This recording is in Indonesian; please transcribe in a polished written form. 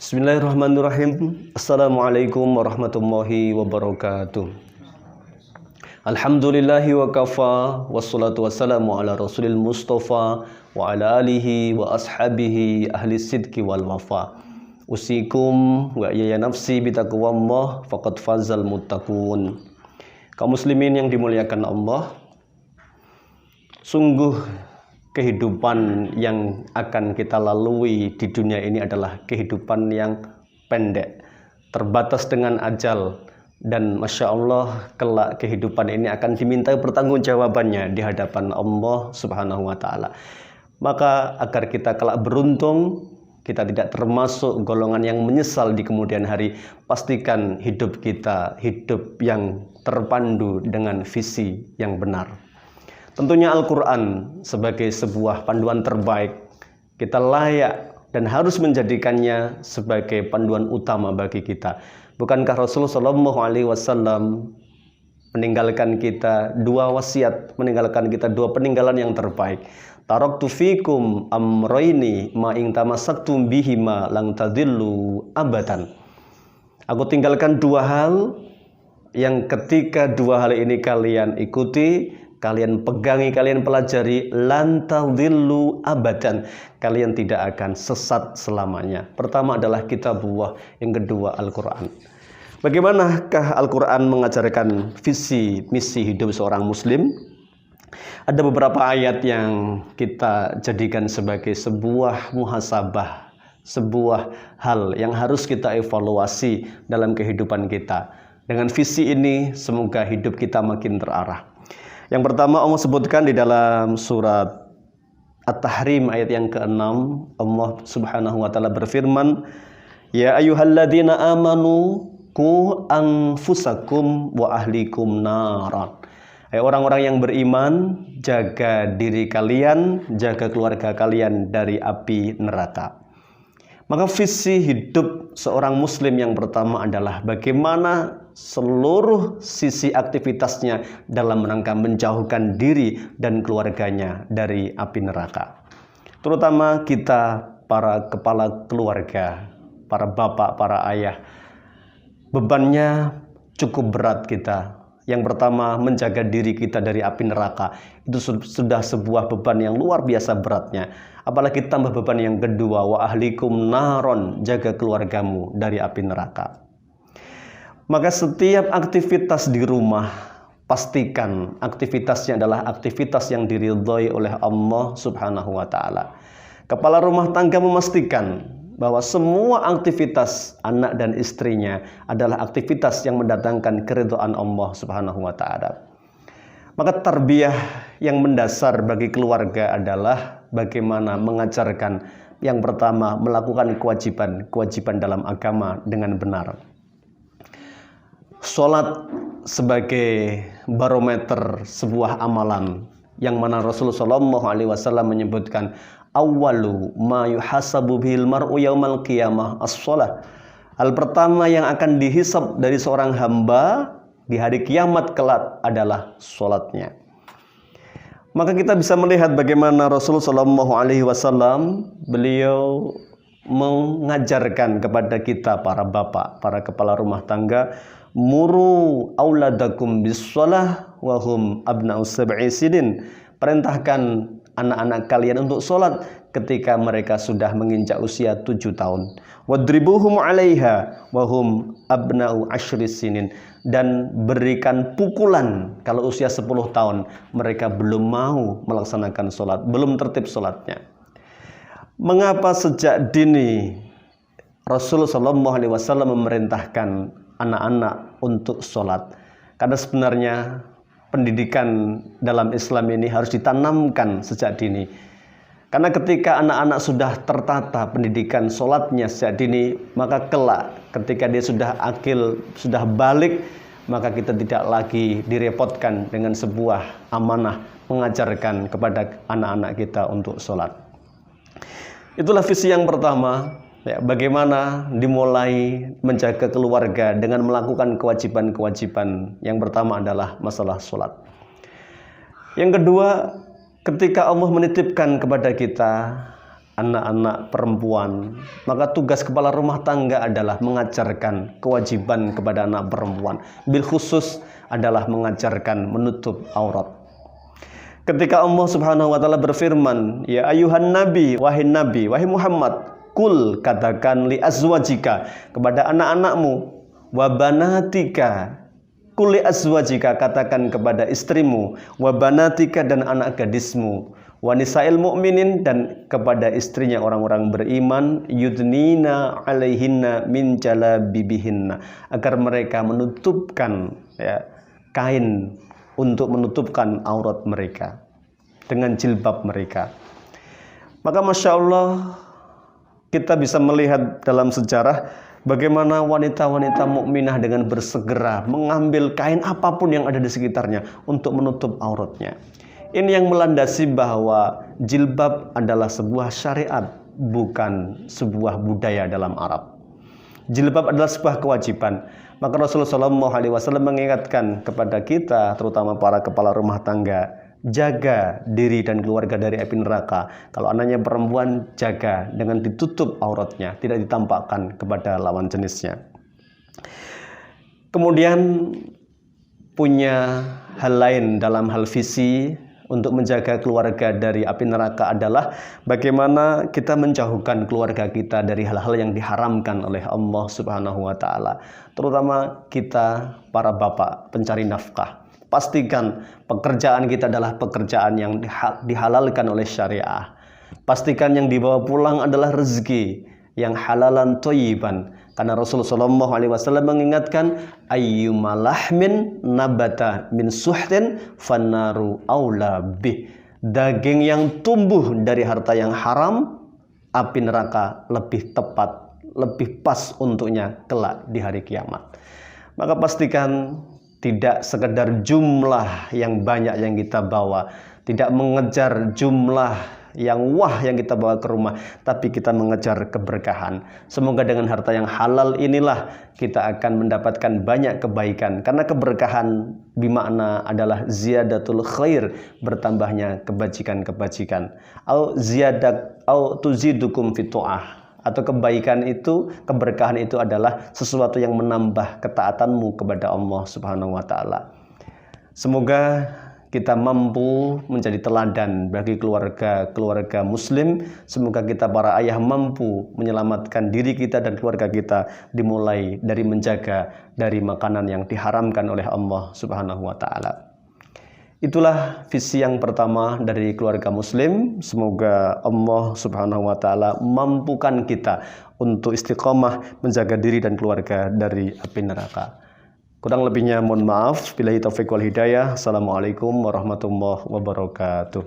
Bismillahirrahmanirrahim. Assalamualaikum warahmatullahi wabarakatuh. Alhamdulillahi wa kafa, wassalatu wassalamu ala rasulil mustafa wa ala alihi wa ashabihi ahli sidki wal wafa. Usikum wa ya nafsi bitaqwallah faqad fazal muttaqun. Kaum muslimin yang dimuliakan Allah, sungguh kehidupan yang akan kita lalui di dunia ini adalah kehidupan yang pendek, terbatas dengan ajal, dan Masya Allah kelak kehidupan ini akan dimintai pertanggungjawabannya di hadapan Allah Subhanahu wa Ta'ala. Maka agar kita kelak beruntung, kita tidak termasuk golongan yang menyesal di kemudian hari, pastikan hidup kita hidup yang terpandu dengan visi yang benar. Tentunya Al-Quran sebagai sebuah panduan terbaik, kita layak dan harus menjadikannya sebagai panduan utama bagi kita. Bukankah Rasulullah SAW meninggalkan kita dua wasiat, meninggalkan kita dua peninggalan yang terbaik? Taraktu fikum amroini ma ing tamassaktum bihima lang tadillu abadan. Aku tinggalkan dua hal yang ketika dua hal ini kalian ikuti, kalian pegangi, kalian pelajari, lan tadillu abadan, kalian tidak akan sesat selamanya. Pertama adalah kitabullah, yang kedua Al-Quran. Bagaimanakah Al-Quran mengajarkan visi misi hidup seorang muslim? Ada beberapa ayat yang kita jadikan sebagai sebuah muhasabah, sebuah hal yang harus kita evaluasi dalam kehidupan kita. Dengan visi ini semoga hidup kita makin terarah. Yang pertama Allah sebutkan di dalam surat At-Tahrim ayat yang ke-6, Allah Subhanahu wa Ta'ala berfirman, ya ayyuhalladzina amanu qu anfusakum wa ahlikum naran. Hai orang-orang yang beriman, jaga diri kalian, jaga keluarga kalian dari api neraka. Maka visi hidup seorang muslim yang pertama adalah bagaimana seluruh sisi aktivitasnya dalam rangka menjauhkan diri dan keluarganya dari api neraka. Terutama kita para kepala keluarga, para bapak, para ayah, bebannya cukup berat kita. Yang pertama, menjaga diri kita dari api neraka. Itu sudah sebuah beban yang luar biasa beratnya. Apalagi tambah beban yang kedua, wa ahlikum naron, jaga keluargamu dari api neraka. Maka setiap aktivitas di rumah, pastikan aktivitasnya adalah aktivitas yang diridhoi oleh Allah Subhanahu wa Ta'ala. Kepala rumah tangga memastikan bahwa semua aktivitas anak dan istrinya adalah aktivitas yang mendatangkan keridhaan Allah Subhanahu wa Ta'ala. Maka tarbiyah yang mendasar bagi keluarga adalah bagaimana mengajarkan yang pertama, melakukan kewajiban dalam agama dengan benar. Salat sebagai barometer sebuah amalan yang mana Rasulullah SAW menyebutkan awwalu ma yuhasabu bihil mar'u yaumal qiyamah as-shalah. Hal pertama yang akan dihisab dari seorang hamba di hari kiamat kelak adalah salatnya. Maka kita bisa melihat bagaimana Rasulullah SAW beliau mengajarkan kepada kita para bapak, para kepala rumah tangga, muru auladakum bis-shalah wa hum abna'us sab'i sinin. Perintahkan anak-anak kalian untuk sholat ketika mereka sudah menginjak usia 7 tahun. Wadribuhum 'alaiha wa hum abna'u asyri sinin. Dan berikan pukulan kalau usia 10 tahun mereka belum mau melaksanakan sholat, belum tertib sholatnya. Mengapa sejak dini Rasulullah SAW memerintahkan anak-anak untuk sholat? Karena sebenarnya pendidikan dalam Islam ini harus ditanamkan sejak dini. Karena ketika anak-anak sudah tertata pendidikan sholatnya sejak dini, maka kelak ketika dia sudah akil, sudah balik, maka kita tidak lagi direpotkan dengan sebuah amanah mengajarkan kepada anak-anak kita untuk sholat. Itulah visi yang pertama. Ya, bagaimana dimulai menjaga keluarga dengan melakukan kewajiban-kewajiban. Yang pertama adalah masalah sholat. Yang kedua, ketika Allah menitipkan kepada kita anak-anak perempuan, maka tugas kepala rumah tangga adalah mengajarkan kewajiban kepada anak perempuan. Bil khusus adalah mengajarkan menutup aurat. Ketika Allah Subhanahu wa taala berfirman, "Ya ayuhan nabi, wahai Muhammad, kul katakan li azwajika kepada anak-anakmu, wa banatika, kul li azwajika katakan kepada istrimu, wa banatika dan anak gadismu, wa nisa'il mu'minin dan kepada istrinya orang-orang beriman, yudnina alaihinna min jalabibihinna, agar mereka menutupkan kain untuk menutupkan aurat mereka dengan jilbab mereka." Maka Masya Allah, kita bisa melihat dalam sejarah bagaimana wanita-wanita mukminah dengan bersegera mengambil kain apapun yang ada di sekitarnya untuk menutup auratnya. Ini yang melandasi bahwa jilbab adalah sebuah syariat, bukan sebuah budaya dalam Arab. Jilbab adalah sebuah kewajiban. Maka Rasulullah SAW mengingatkan kepada kita, terutama para kepala rumah tangga, jaga diri dan keluarga dari api neraka. Kalau anaknya perempuan, jaga dengan ditutup auratnya, tidak ditampakkan kepada lawan jenisnya. Kemudian punya hal lain dalam hal visi untuk menjaga keluarga dari api neraka adalah bagaimana kita menjauhkan keluarga kita dari hal-hal yang diharamkan oleh Allah Subhanahu wa taala. Terutama kita para bapak pencari nafkah. Pastikan pekerjaan kita adalah pekerjaan yang dihalalkan oleh syariah. Pastikan yang dibawa pulang adalah rezeki yang halalan thayyiban. Karena Rasulullah SAW mengingatkan, ayyumalahmin nabata min suhtin fannaru aula bih. Daging yang tumbuh dari harta yang haram, api neraka lebih tepat, lebih pas untuknya kelak di hari kiamat. Maka pastikan tidak sekedar jumlah yang banyak yang kita bawa, tidak mengejar jumlah yang wah yang kita bawa ke rumah, tapi kita mengejar keberkahan. Semoga dengan harta yang halal inilah kita akan mendapatkan banyak kebaikan, karena keberkahan bimakna adalah ziyadatul khair, bertambahnya kebajikan-kebajikan. Au ziyadat au tuzidukum fitu'ah, atau kebaikan itu, keberkahan itu adalah sesuatu yang menambah ketaatanmu kepada Allah Subhanahu wa taala. Semoga kita mampu menjadi teladan bagi keluarga muslim. Semoga kita para ayah mampu menyelamatkan diri kita dan keluarga kita, dimulai dari menjaga dari makanan yang diharamkan oleh Allah Subhanahu wa taala. Itulah visi yang pertama dari keluarga muslim. Semoga Allah Subhanahu wa taala mampukan kita untuk istiqomah menjaga diri dan keluarga dari api neraka. Kurang lebihnya mohon maaf. Billahi taufiq wal hidayah. Assalamualaikum warahmatullahi wabarakatuh.